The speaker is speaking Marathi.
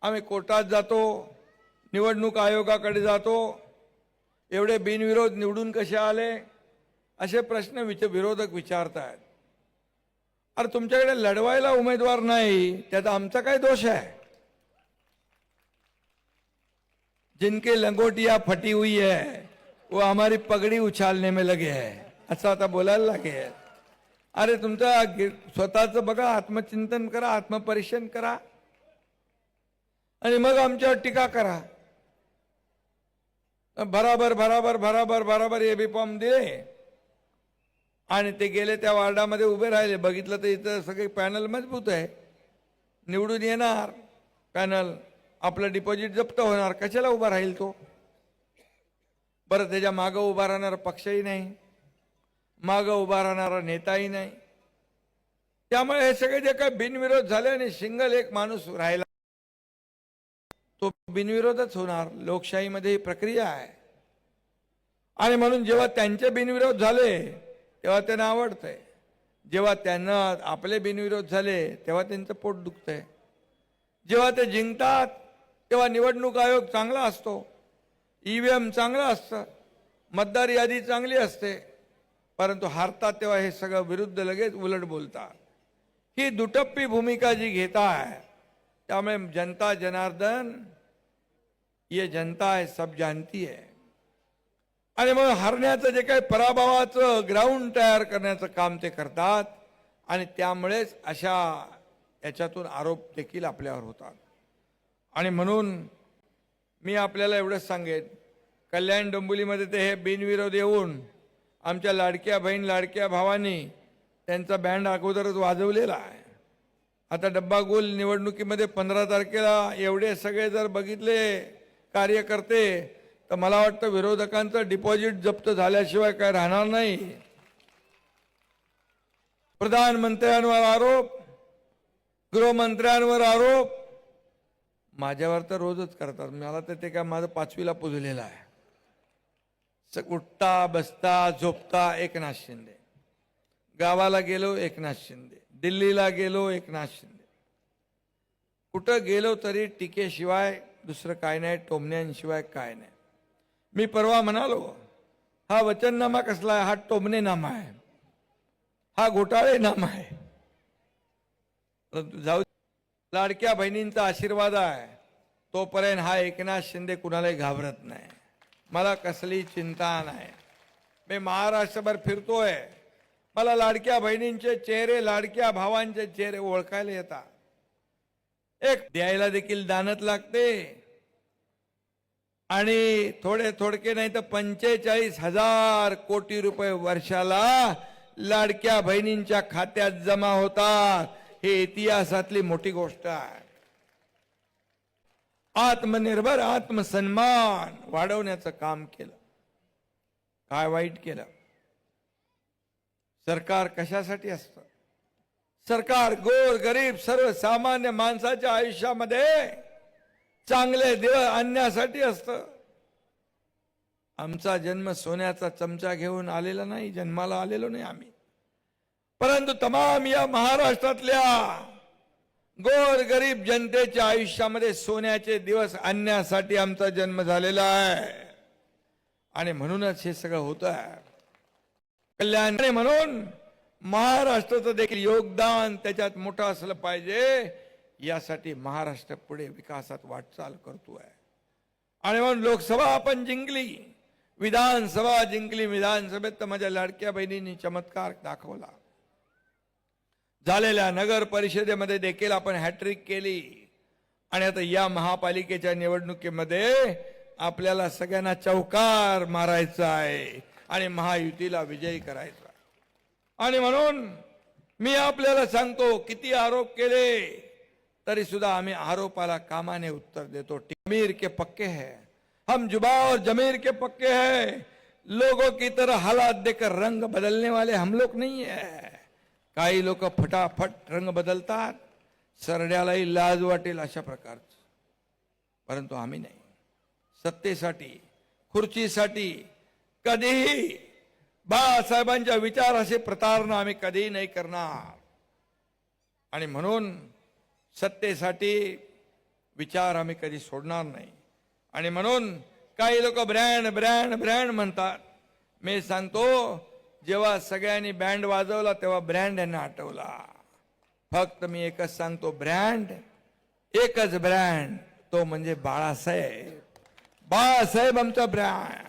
आम्ही कोर्टात जातो, निवडणूक आयोगाकडे जातो, एवढे बिनविरोध निवडून कसे आले असे प्रश्न विरोधक विचारतात। अरे तुमच्याकडे लढवायला उमेदवार नाही त्याचा आमचा काय दोष आहे? जिनके लंगोटिया फटी हुई है वो हमारी पगड़ी उछालने में लगे हैं असं आता बोलायला लागे। अरे तुमचं स्वतःचं बघा, आत्मचिंतन करा, आत्मपरीक्षण करा आणि मग आमच्यावर टीका करा। बराबर बराबर बराबर बराबर हे बी फॉर्म दिले आणि ते गेले त्या वार्डामध्ये उभे राहिले। बघितलं तर इथं सगळे पॅनल मजबूत आहे, निवडून येणार पॅनल, आपलं डिपॉझिट जप्त होणार, कशाला उभा राहील तो? बरं त्याच्या मागं उभा राहणारा पक्षही नाही, मागं उभा राहणारा नेताही नाही। त्यामुळे हे सगळे जे काही बिनविरोध झाले आणि सिंगल एक माणूस राहिला तो बिनविरोधच होणार। लोकशाहीमध्ये ही प्रक्रिया आहे आणि म्हणून जेव्हा त्यांचे बिनविरोध झाले तेव्हा त्यांना आवडतंय, जेव्हा त्यांना आपले बिनविरोध झाले तेव्हा त्यांचं पोट दुखतंय। जेव्हा ते जिंकतात तेव्हा निवडणूक आयोग चांगला असतो, ईव्हीएम चांगला असतं, मतदार यादी चांगली असते, परंतु हारतात तेव्हा हे सगळं विरुद्ध लगेच उलट बोलतात। ही दुटप्पी भूमिका जी घेताय त्यामुळे जनता जनार्दन, ये जनता है सब जानती है। आणि मग हरण्याचं जे काही पराभवाचं ग्राउंड तयार करण्याचं काम ते करतात आणि त्यामुळेच अशा याच्यातून आरोप देखील आपल्यावर होतात। आणि म्हणून मी आपल्याला एवढंच सांगेन, कल्याण डोंबिवलीमध्ये ते हे बिनविरोध येऊन आमच्या लाडक्या बहीण लाडक्या भावांनी त्यांचा बँड अगोदरच वाजवलेला आहे। आता डब्बा गोल निवडणुकीमध्ये 15 तारखेला एवढे सगळे जर बघितले कार्यकर्ते तर मला वाटतं विरोधकांचं डिपॉझिट जप्त झाल्याशिवाय काय राहणार नाही। प्रधानमंत्र्यांवर आरोप, गृहमंत्र्यांवर आरोप, माझ्यावर तर रोजच करतात। मला तर ते काय माझं 5वीला पुजलेलं आहे। उठता बसता झोपता एकनाथ शिंदे, गावाला गेलो एकनाथ शिंदे, दिल्लीला गेलो एकनाथ शिंदे, कुठं गेलो तरी टीकेशिवाय दुसरं काय नाही, टोमण्यांशिवाय काय नाही। मी परवा म्हणालो हा वचननामा कसला आहे? हा टोमणेनामा आहे, हा घोटाळेनामा आहे। जाऊ, लाडक्या बहिणींचा आशीर्वाद आहे तोपर्यंत हा एकनाथ शिंदे कुणालाही घाबरत नाही, मला कसली चिंता नाही। मी महाराष्ट्रभर फिरतोय, मला लाडक्या बहिणींचे चेहरे, लाडक्या भावांचे चेहरे ओळखायला येतात। एक द्यायला देखील दानत लागते आणि थोडके नाही तर 45,000 कोटी रुपये वर्षाला लाडक्या बहिणींच्या खात्यात जमा होतात। हे इतिहासातली मोठी गोष्ट आहे। आत्मनिर्भर आत्मसन्मान वाढवण्याचं काम केलं, काय वाईट केलं? सरकार कशासाठी असतं? सरकार गोर गरीब सर्वसामान्य माणसाच्या आयुष्यामध्ये चांगले दिवस आणण्यासाठी असतं। आमचा जन्म सोन्याचा चमचा घेऊन आलेला नाही, जन्माला आलेलो नाही आम्ही, परंतु तमाम या महाराष्ट्रातल्या गोर गरीब जनतेच्या आयुष्यामध्ये सोन्याचे दिवस आणण्यासाठी आमचा जन्म झालेला आहे आणि म्हणूनच हे सगळं होतं आहे। कल्याण म्हणून महाराष्ट्राचं देखील योगदान त्याच्यात मोठं असलं पाहिजे, यासाठी महाराष्ट्र पुढे विकासात वाटचाल करतोय। आणि म्हणून लोकसभा आपण जिंकली, विधानसभा जिंकली, विधानसभेत तर माझ्या लाडक्या बहिणींनी चमत्कार दाखवला। झालेल्या नगर परिषदेमध्ये देखील आपण हॅट्रिक केली आणि आता या महापालिकेच्या निवडणुकीमध्ये आपल्याला सगळ्यांना चौकार मारायचा आहे आणि महायुतीला विजयी करायचा। आणि म्हणून मी आपल्याला सांगतो, किती आरोप केले तरी सुद्धा आम्ही आरोपाला कामाने उत्तर देतो। जमीर के पक्के हैं हम, जुबा और जमीर के पक्के हैं। लोगों की तरह हालात देकर रंग बदलने वाले हम लोग नहीं है। काही लोक फटाफट रंग बदलतात, सरड्यालाही लाज वाटेल अशा प्रकारचं, परंतु आम्ही नाही। सत्तेसाठी, खुर्चीसाठी कधीही बाळासाहेबांच्या विचाराशी प्रतारणा आम्ही कधीही नाही करणार। आणि म्हणून सत्तेसाठी विचार आम्ही कधी सोडणार नाही. आणि म्हणून काही लोक ब्रँड ब्रँड ब्रँड म्हणतात. मी सांगतो, जेव्हा सगळ्यांनी बँड वाजवला तेव्हा ब्रँड यांना आठवला. फक्त मी एकच सांगतो, ब्रँड एकच ब्रँड, तो म्हणजे बाळासाहेब. बाळासाहेब आमचा ब्रँड.